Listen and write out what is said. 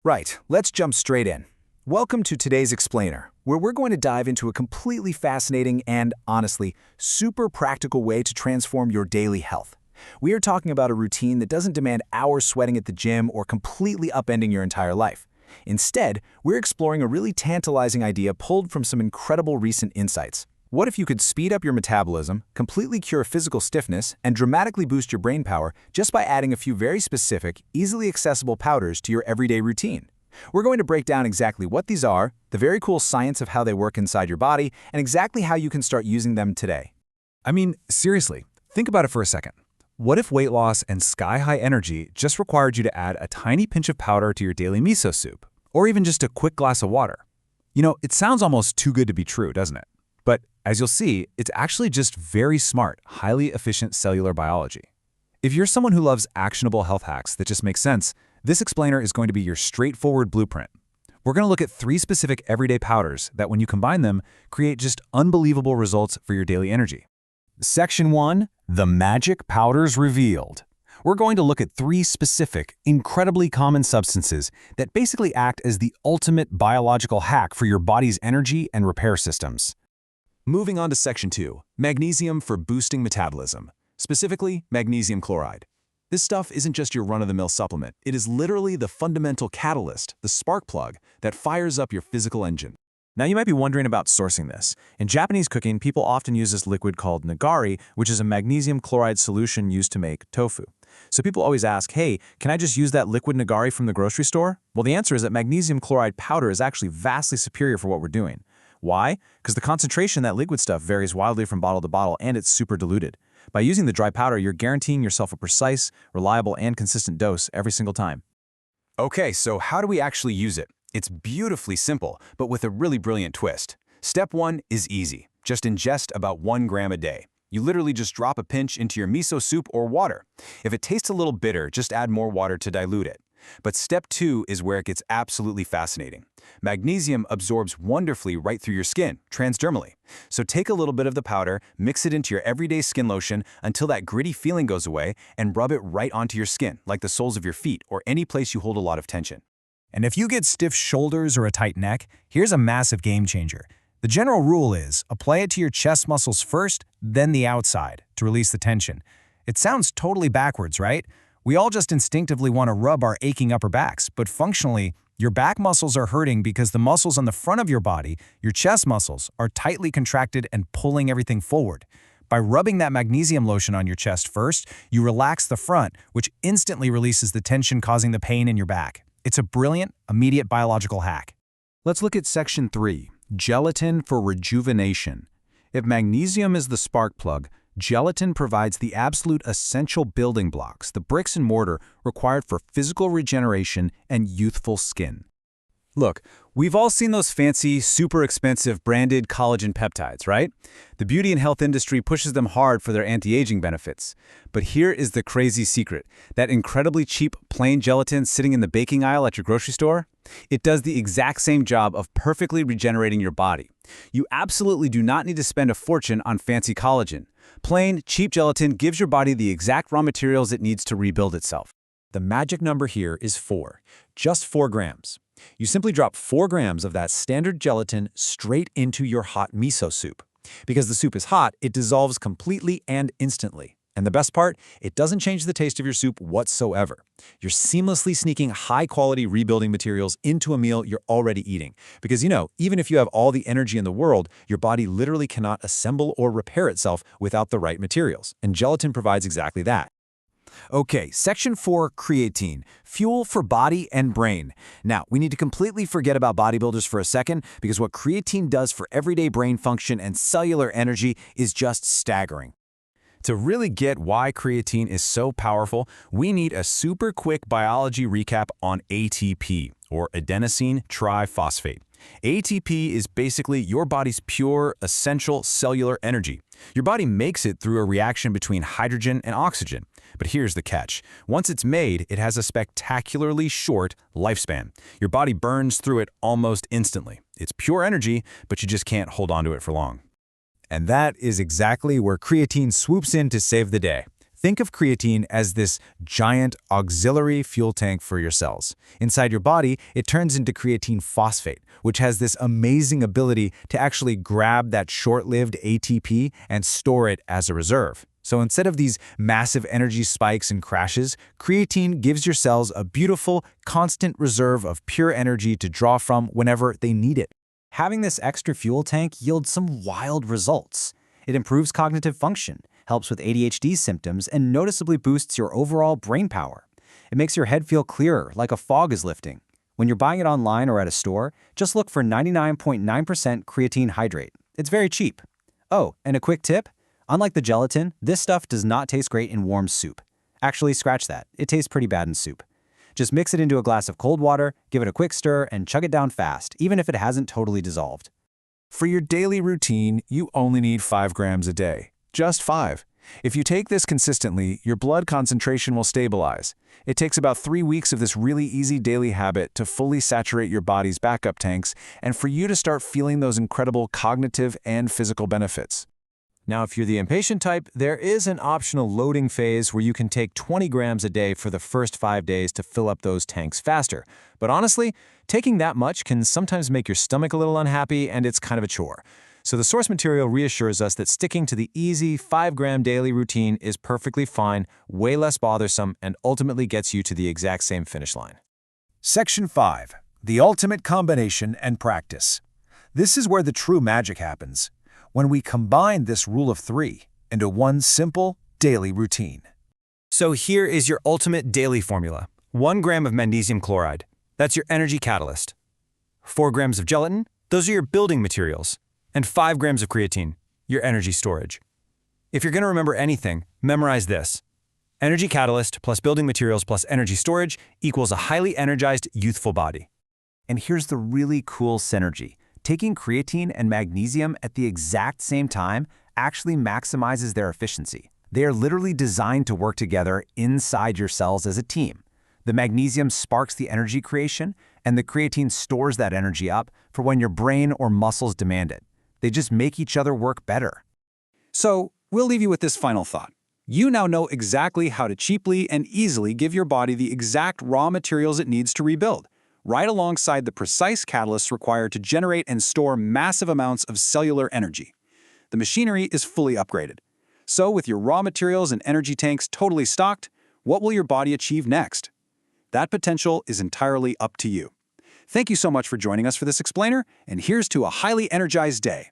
Right, let's jump straight in. Welcome to today's Explainer, where we're going to dive into a completely fascinating and, honestly, super practical way to transform your daily health. We are talking about a routine that doesn't demand hours sweating at the gym or completely upending your entire life. Instead, we're exploring a really tantalizing idea pulled from some incredible recent insights. What if you could speed up your metabolism, completely cure physical stiffness, and dramatically boost your brain power just by adding a few very specific, easily accessible powders to your everyday routine? We're going to break down exactly what these are, the very cool science of how they work inside your body, and exactly how you can start using them today. I mean, seriously, think about it for a second. What if weight loss and sky-high energy just required you to add a tiny pinch of powder to your daily miso soup? Or even just a quick glass of water? You know, it sounds almost too good to be true, doesn't it? But as you'll see, it's actually just very smart, highly efficient cellular biology. If you're someone who loves actionable health hacks that just make sense, this explainer is going to be your straightforward blueprint. We're going to look at 3 specific everyday powders that, when you combine them, create just unbelievable results for your daily energy. Section 1. The Magic Powders Revealed. We're going to look at 3 specific, incredibly common substances that basically act as the ultimate biological hack for your body's energy and repair systems. Moving on to Section 2, magnesium for boosting metabolism, specifically magnesium chloride. This stuff isn't just your run-of-the-mill supplement. It is literally the fundamental catalyst, the spark plug, that fires up your physical engine. Now you might be wondering about sourcing this. In Japanese cooking, people often use this liquid called nagari, which is a magnesium chloride solution used to make tofu. So people always ask, hey, can I just use that liquid nagari from the grocery store? Well, the answer is that magnesium chloride powder is actually vastly superior for what we're doing. Why? Because the concentration of that liquid stuff varies wildly from bottle to bottle, and it's super diluted. By using the dry powder, you're guaranteeing yourself a precise, reliable, and consistent dose every single time. Okay, so how do we actually use it? It's beautifully simple, but with a really brilliant twist. Step 1 is easy. Just ingest about 1 gram a day. You literally just drop a pinch into your miso soup or water. If it tastes a little bitter, just add more water to dilute it. But step 2 is where it gets absolutely fascinating. Magnesium absorbs wonderfully right through your skin, transdermally. So take a little bit of the powder, mix it into your everyday skin lotion until that gritty feeling goes away, and rub it right onto your skin, like the soles of your feet or any place you hold a lot of tension. And if you get stiff shoulders or a tight neck, here's a massive game changer. The general rule is, apply it to your chest muscles first, then the outside, to release the tension. It sounds totally backwards, right? We all just instinctively want to rub our aching upper backs, but functionally, your back muscles are hurting because the muscles on the front of your body, your chest muscles, are tightly contracted and pulling everything forward. By rubbing that magnesium lotion on your chest first, you relax the front, which instantly releases the tension causing the pain in your back. It's a brilliant, immediate biological hack. Let's look at Section 3, Gelatin for Rejuvenation. If magnesium is the spark plug, gelatin provides the absolute essential building blocks, the bricks and mortar required for physical regeneration and youthful skin. Look, we've all seen those fancy, super expensive branded collagen peptides, right? The beauty and health industry pushes them hard for their anti-aging benefits. But here is the crazy secret. That incredibly cheap plain gelatin sitting in the baking aisle at your grocery store? It does the exact same job of perfectly regenerating your body. You absolutely do not need to spend a fortune on fancy collagen. Plain, cheap gelatin gives your body the exact raw materials it needs to rebuild itself. The magic number here is 4, just 4 grams. You simply drop 4 grams of that standard gelatin straight into your hot miso soup. Because the soup is hot, it dissolves completely and instantly. And the best part, it doesn't change the taste of your soup whatsoever. You're seamlessly sneaking high-quality rebuilding materials into a meal you're already eating. Because even if you have all the energy in the world, your body literally cannot assemble or repair itself without the right materials. And gelatin provides exactly that. Okay, Section 4, Creatine, fuel for body and brain. Now, we need to completely forget about bodybuilders for a second because what creatine does for everyday brain function and cellular energy is just staggering. To really get why creatine is so powerful, we need a super quick biology recap on ATP, or adenosine triphosphate. ATP is basically your body's pure, essential cellular energy. Your body makes it through a reaction between hydrogen and oxygen. But here's the catch. Once it's made, it has a spectacularly short lifespan. Your body burns through it almost instantly. It's pure energy, but you just can't hold on to it for long. And that is exactly where creatine swoops in to save the day. Think of creatine as this giant auxiliary fuel tank for your cells. Inside your body, it turns into creatine phosphate, which has this amazing ability to actually grab that short-lived ATP and store it as a reserve. So instead of these massive energy spikes and crashes, creatine gives your cells a beautiful, constant reserve of pure energy to draw from whenever they need it. Having this extra fuel tank yields some wild results. It improves cognitive function, helps with ADHD symptoms, and noticeably boosts your overall brain power. It makes your head feel clearer, like a fog is lifting. When you're buying it online or at a store, just look for 99.9% creatine hydrate. It's very cheap. Oh, and a quick tip: unlike the gelatin, this stuff does not taste great in warm soup. Actually, scratch that. It tastes pretty bad in soup. Just mix it into a glass of cold water, give it a quick stir, and chug it down fast, even if it hasn't totally dissolved. For your daily routine, you only need 5 grams a day. Just 5. If you take this consistently, your blood concentration will stabilize. It takes about 3 weeks of this really easy daily habit to fully saturate your body's backup tanks and for you to start feeling those incredible cognitive and physical benefits. Now, if you're the impatient type, there is an optional loading phase where you can take 20 grams a day for the first 5 days to fill up those tanks faster. But honestly, taking that much can sometimes make your stomach a little unhappy, and it's kind of a chore. So the source material reassures us that sticking to the easy 5-gram daily routine is perfectly fine, way less bothersome, and ultimately gets you to the exact same finish line. Section 5. The ultimate combination and practice. This is where the true magic happens, when we combine this rule of 3 into one simple daily routine. So here is your ultimate daily formula. 1 gram of magnesium chloride. That's your energy catalyst. 4 grams of gelatin. Those are your building materials. And 5 grams of creatine, your energy storage. If you're going to remember anything, memorize this. Energy catalyst plus building materials plus energy storage equals a highly energized, youthful body. And here's the really cool synergy. Taking creatine and magnesium at the exact same time actually maximizes their efficiency. They are literally designed to work together inside your cells as a team. The magnesium sparks the energy creation, and the creatine stores that energy up for when your brain or muscles demand it. They just make each other work better. So, we'll leave you with this final thought. You now know exactly how to cheaply and easily give your body the exact raw materials it needs to rebuild, right alongside the precise catalysts required to generate and store massive amounts of cellular energy. The machinery is fully upgraded. So, with your raw materials and energy tanks totally stocked, what will your body achieve next? That potential is entirely up to you. Thank you so much for joining us for this explainer, and here's to a highly energized day.